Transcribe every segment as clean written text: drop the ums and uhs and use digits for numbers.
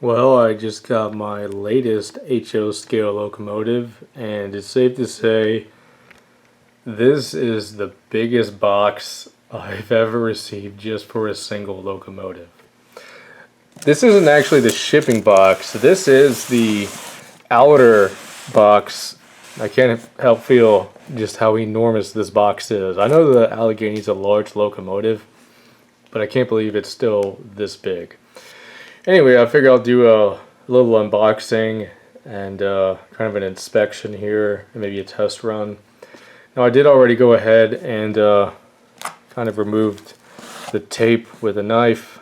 Well, I just got my latest HO scale locomotive, and it's safe to say this is the biggest box I've ever received just for a single locomotive. This isn't actually the shipping box, this is the outer box. I can't help feel just how enormous this box is. I know the Allegheny is a large locomotive, but I can't believe it's still this big. Anyway, I figure I'll do a little unboxing and kind of an inspection here, and maybe a test run. Now I did already go ahead and kind of removed the tape with a knife.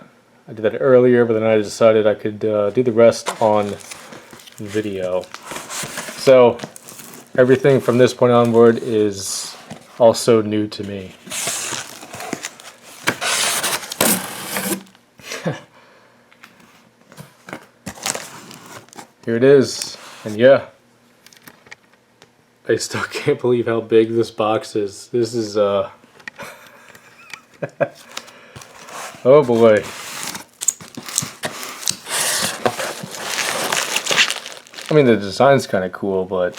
I did that earlier, but then I decided I could do the rest on video. So everything from this point onward is also new to me. Here it is, and yeah, I still can't believe how big this box is. This is oh boy. I mean, the design's kind of cool, but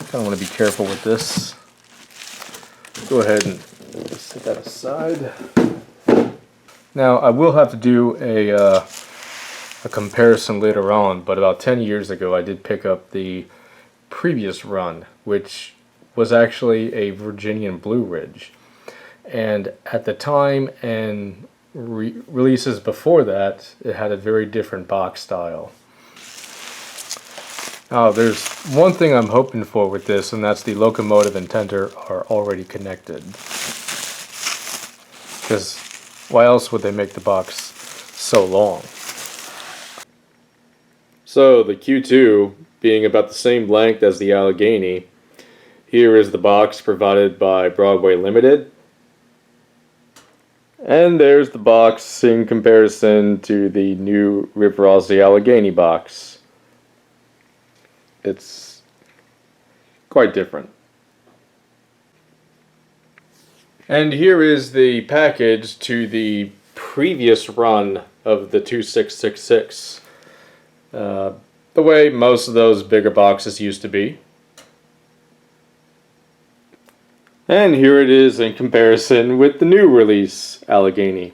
kind of want to be careful with this. Go ahead and set that aside. Now, I will have to do a comparison later on, but about 10 years ago I did pick up the previous run, which was actually a Virginian Blue Ridge. And at the time and releases before that, it had a very different box style. Now, there's one thing I'm hoping for with this, and that's the locomotive and tender are already connected. Because why else would they make the box so long? So the Q2 being about the same length as the Allegheny, here is the box provided by Broadway Limited. And there's the box in comparison to the new Rivarossi Allegheny box. It's quite different. And here is the package to the previous run of the 2666. The way most of those bigger boxes used to be. And here it is in comparison with the new release Allegheny.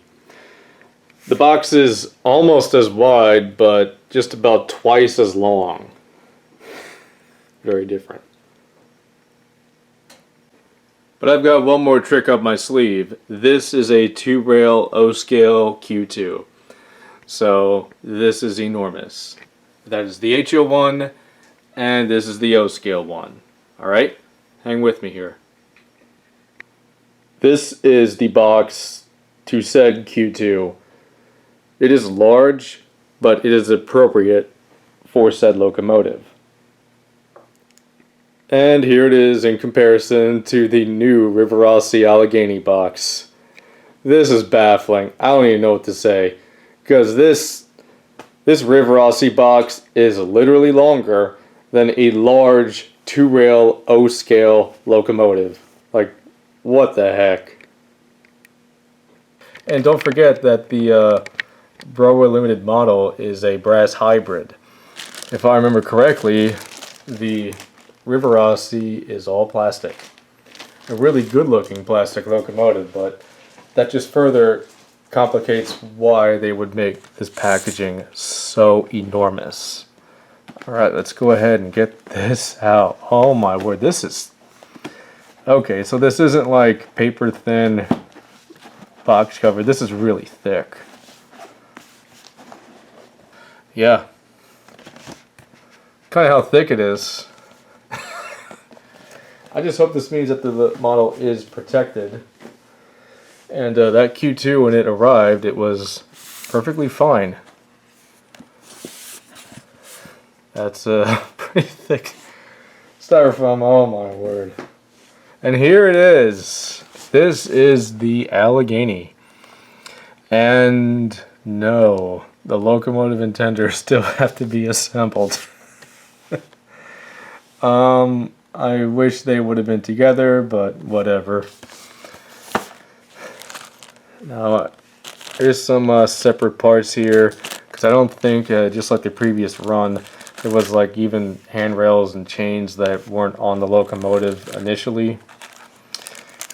The box is almost as wide, but just about twice as long. Very different. But I've got one more trick up my sleeve. This is a 2-rail O-scale Q2. So this is enormous. That is the HO one, and this is the O-scale one. Alright? Hang with me here. This is the box to said Q2. It is large, but it is appropriate for said locomotive. And here it is in comparison to the new Rivarossi Allegheny box. This is baffling. I don't even know what to say. Because this Rivarossi box is literally longer than a large 2-rail O-scale locomotive. Like, what the heck? And don't forget that the Broadway Limited model is a brass hybrid. If I remember correctly, the Rivarossi is all plastic. A really good looking plastic locomotive, but that just further complicates why they would make this packaging so enormous. Alright, let's go ahead and get this out. Oh my word, this is... Okay, so this isn't like paper thin box cover, this is really thick. Yeah. Kind of how thick it is. I just hope this means that the model is protected. And that Q2, when it arrived, it was perfectly fine. That's pretty thick styrofoam, oh my word. And here it is. This is the Allegheny. And no, the locomotive and tender still have to be assembled. I wish they would have been together, but whatever. Now, there's some separate parts here, because I don't think, just like the previous run, there was like even handrails and chains that weren't on the locomotive initially.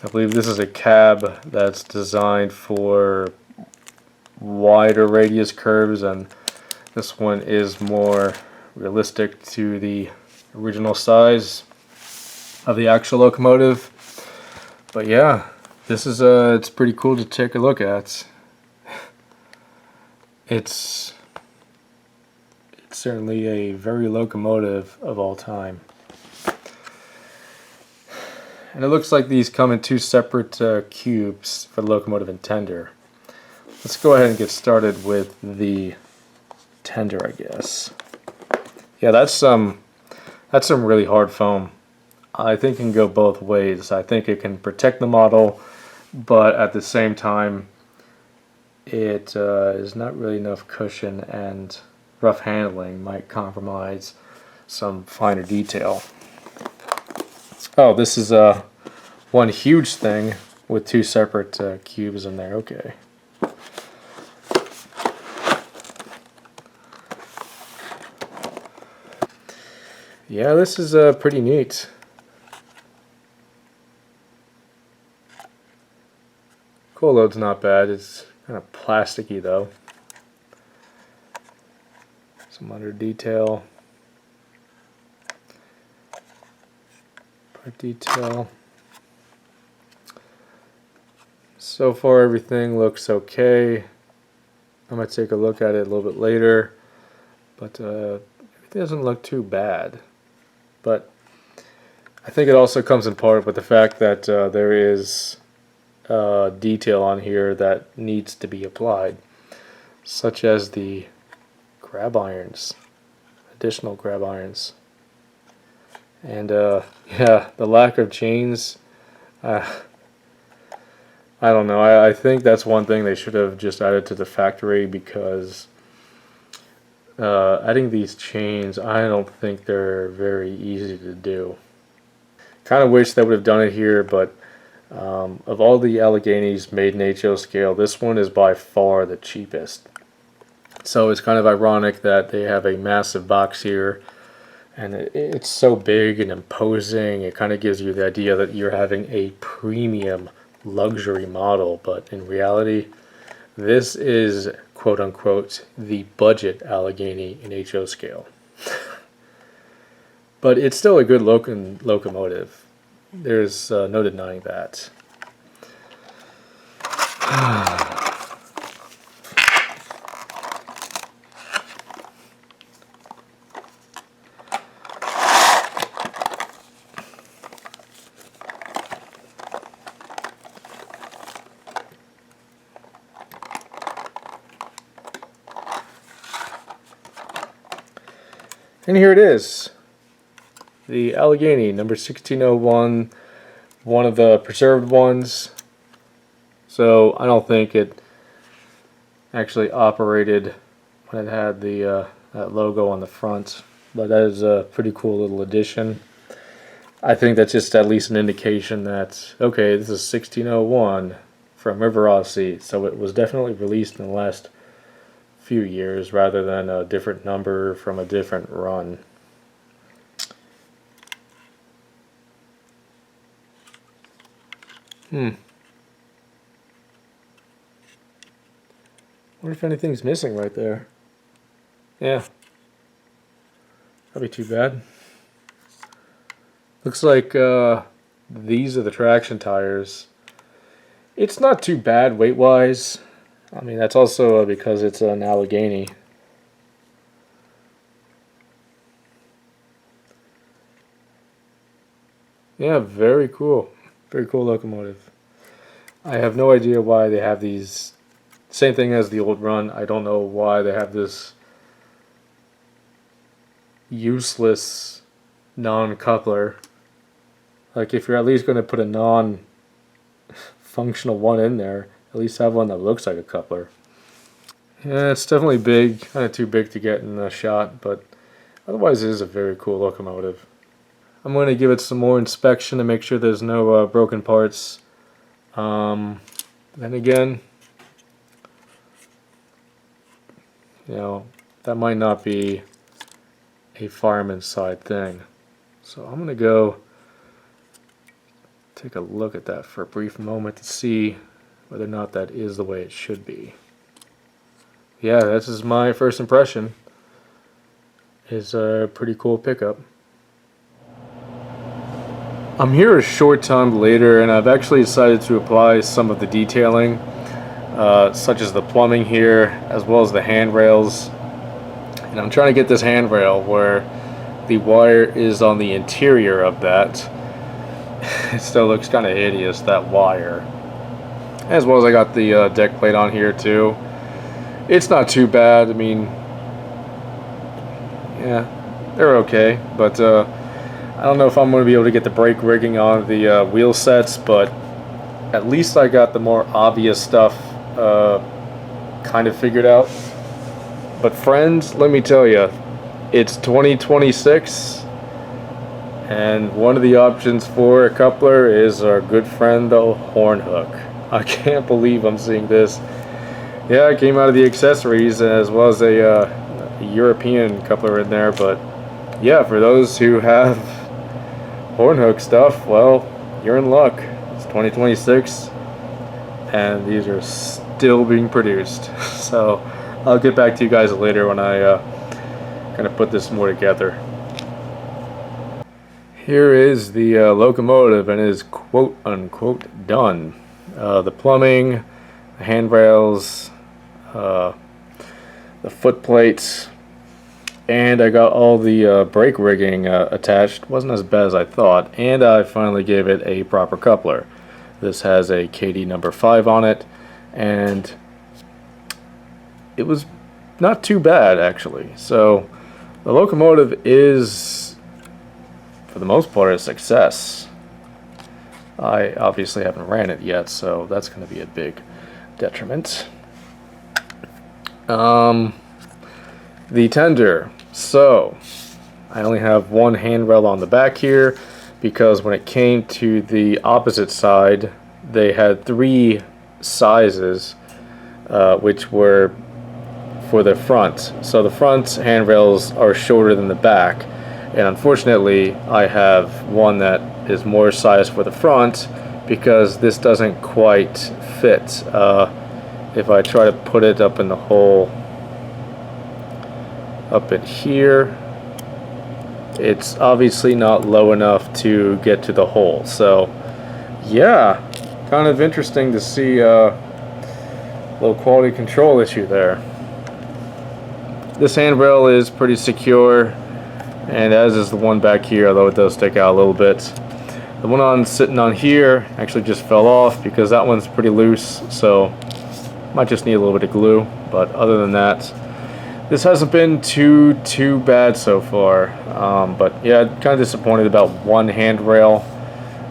I believe this is a cab that's designed for wider radius curves, and this one is more realistic to the original size of the actual locomotive. But yeah, this is it's pretty cool to take a look at. It's certainly a very locomotive of all time. And it looks like these come in two separate cubes for the locomotive and tender. Let's go ahead and get started with the tender, I guess. Yeah, that's some really hard foam. I think it can go both ways. I think it can protect the model, but at the same time, it is not really enough cushion, and rough handling might compromise some finer detail. Oh, this is one huge thing with two separate cubes in there. Okay. Yeah, this is pretty neat. Coil load's not bad. It's kind of plasticky though. Some under detail. Part detail. So far everything looks okay. I'm going to take a look at it a little bit later, but it doesn't look too bad. But I think it also comes in part with the fact that there is detail on here that needs to be applied, such as the grab irons, additional grab irons. And yeah, the lack of chains, I don't know. I think that's one thing they should have just added to the factory, because adding these chains, I don't think they're very easy to do. Kind of wish they would have done it here, but of all the Alleghenies made in HO scale, this one is by far the cheapest. So it's kind of ironic that they have a massive box here, and it's so big and imposing. It kind of gives you the idea that you're having a premium luxury model, but in reality, this is quote-unquote the budget Allegheny in HO scale. But it's still a good locomotive. There's no denying that. And here it is, the Allegheny number 1601, one of the preserved ones. So I don't think it actually operated when it had the that logo on the front, but that is a pretty cool little addition. I think that's just at least an indication that, okay, this is 1601 from Rivarossi, so it was definitely released in the last few years rather than a different number from a different run. Wonder if anything's missing right there. Yeah. That'd be too bad. Looks like these are the traction tires. It's not too bad weight-wise. I mean, that's also because it's an Allegheny. Yeah, very cool. Very cool locomotive. I have no idea why they have these. Same thing as the old run. I don't know why they have this useless non-coupler. Like, if you're at least going to put a non-functional one in there, at least have one that looks like a coupler. Yeah, it's definitely big. Kind of too big to get in the shot, but otherwise it is a very cool locomotive. I'm going to give it some more inspection to make sure there's no broken parts. Then again, you know, that might not be a fireman's side thing. So I'm going to go take a look at that for a brief moment to see whether or not that is the way it should be. Yeah, this is my first impression. It's a pretty cool pickup. I'm here a short time later, and I've actually decided to apply some of the detailing, such as the plumbing here, as well as the handrails. And I'm trying to get this handrail where the wire is on the interior of that. It still looks kind of hideous, that wire. As well as I got the deck plate on here too. It's not too bad. I mean, yeah, they're okay, but I don't know if I'm going to be able to get the brake rigging on the wheel sets, but at least I got the more obvious stuff kind of figured out. But friends, let me tell you, it's 2026, and one of the options for a coupler is our good friend the horn hook. I can't believe I'm seeing this. Yeah, it came out of the accessories as well as a European coupler in there, but yeah, for those who have horn hook stuff, well, you're in luck. It's 2026 and these are still being produced. So I'll get back to you guys later when I kind of put this more together. Here is the locomotive, and it is quote unquote done. The plumbing, the handrails, the foot plates, and I got all the brake rigging attached. Wasn't as bad as I thought, and I finally gave it a proper coupler. This has a KD number 5 on it, and it was not too bad actually. So the locomotive is, for the most part, a success. I obviously haven't ran it yet, so that's going to be a big detriment. The tender. So I only have one handrail on the back here because when it came to the opposite side, they had 3 sizes, which were for the front. So the front handrails are shorter than the back, and unfortunately I have one that is more size for the front because this doesn't quite fit. If I try to put it up in the hole up in here, it's obviously not low enough to get to the hole. So yeah, kind of interesting to see a little quality control issue there. This handrail is pretty secure, and as is the one back here, although it does stick out a little bit. The one sitting on here actually just fell off because that one's pretty loose, so might just need a little bit of glue. But other than that, this hasn't been too bad so far. But yeah, kind of disappointed about one handrail.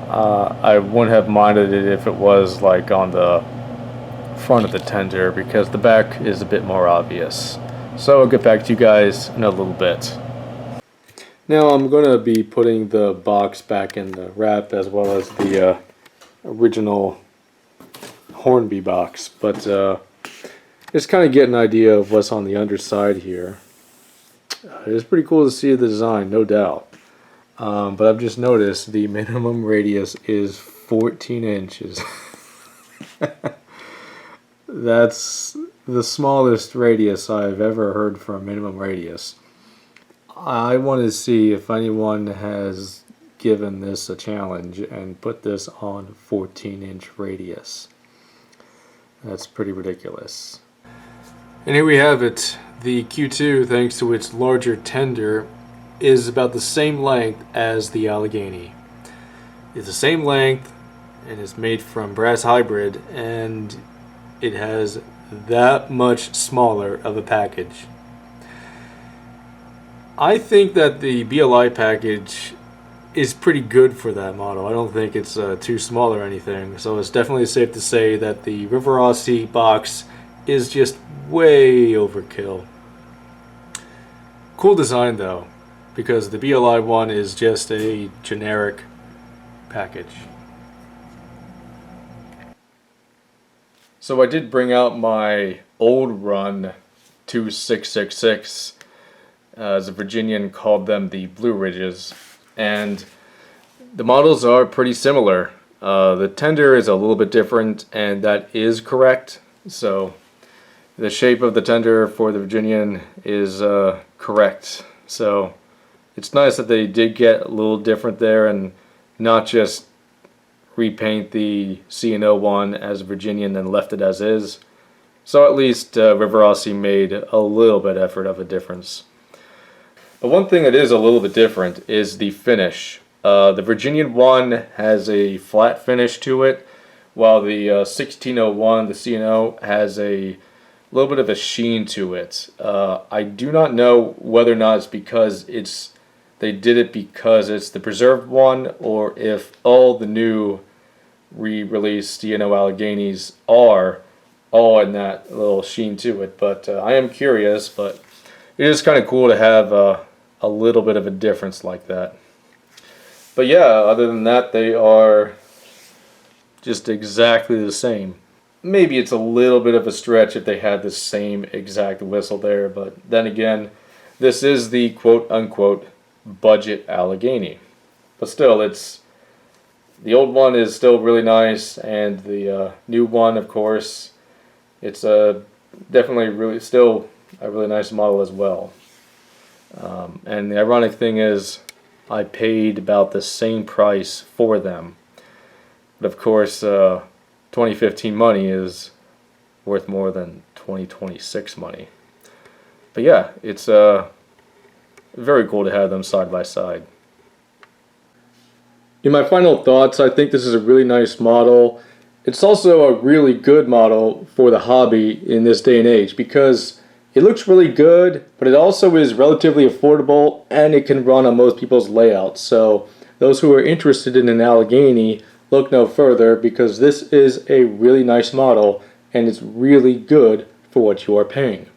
I wouldn't have minded it if it was like on the front of the tender because the back is a bit more obvious. So I'll get back to you guys in a little bit. Now I'm going to be putting the box back in the wrap as well as the original Hornby box, but just kind of get an idea of what's on the underside here. It's pretty cool to see the design, no doubt. But I've just noticed the minimum radius is 14 inches. That's the smallest radius I've ever heard for a minimum radius. I want to see if anyone has given this a challenge and put this on 14-inch radius. That's pretty ridiculous. And here we have it. The Q2, thanks to its larger tender, is about the same length as the Allegheny. It's the same length and is made from brass hybrid, and it has that much smaller of a package. I think that the BLI package is pretty good for that model. I don't think it's too small or anything, so it's definitely safe to say that the Rivarossi box is just way overkill. Cool design though. because the BLI one is just a generic package. So I did bring out my old run 2666, as a Virginian called them, the Blue Ridges, and the models are pretty similar. The tender is a little bit different, and that is correct. So the shape of the tender for the Virginian is correct. So it's nice that they did get a little different there and not just repaint the C&O one as Virginian and left it as is. So at least Rivarossi made a little bit effort of a difference. But one thing that is a little bit different is the finish. The Virginian one has a flat finish to it, while the 1601, the C&O, has a little bit of a sheen to it. I do not know whether or not it's because they did it because it's the preserved one, or if all the new re-released C&O Alleghenies are all in that little sheen to it. But I am curious, but it is kind of cool to have a little bit of a difference like that. But yeah, other than that, they are just exactly the same. Maybe it's a little bit of a stretch if they had the same exact whistle there, but then again, this is the quote-unquote budget Allegheny. But still, the old one is still really nice, and the new one, of course, it's definitely still a really nice model as well. And the ironic thing is, I paid about the same price for them. But of course, 2015 money is worth more than 2026 money. But yeah, it's very cool to have them side by side. In my final thoughts, I think this is a really nice model. It's also a really good model for the hobby in this day and age because it looks really good, but it also is relatively affordable and it can run on most people's layouts. So those who are interested in an Allegheny, look no further because this is a really nice model and it's really good for what you are paying.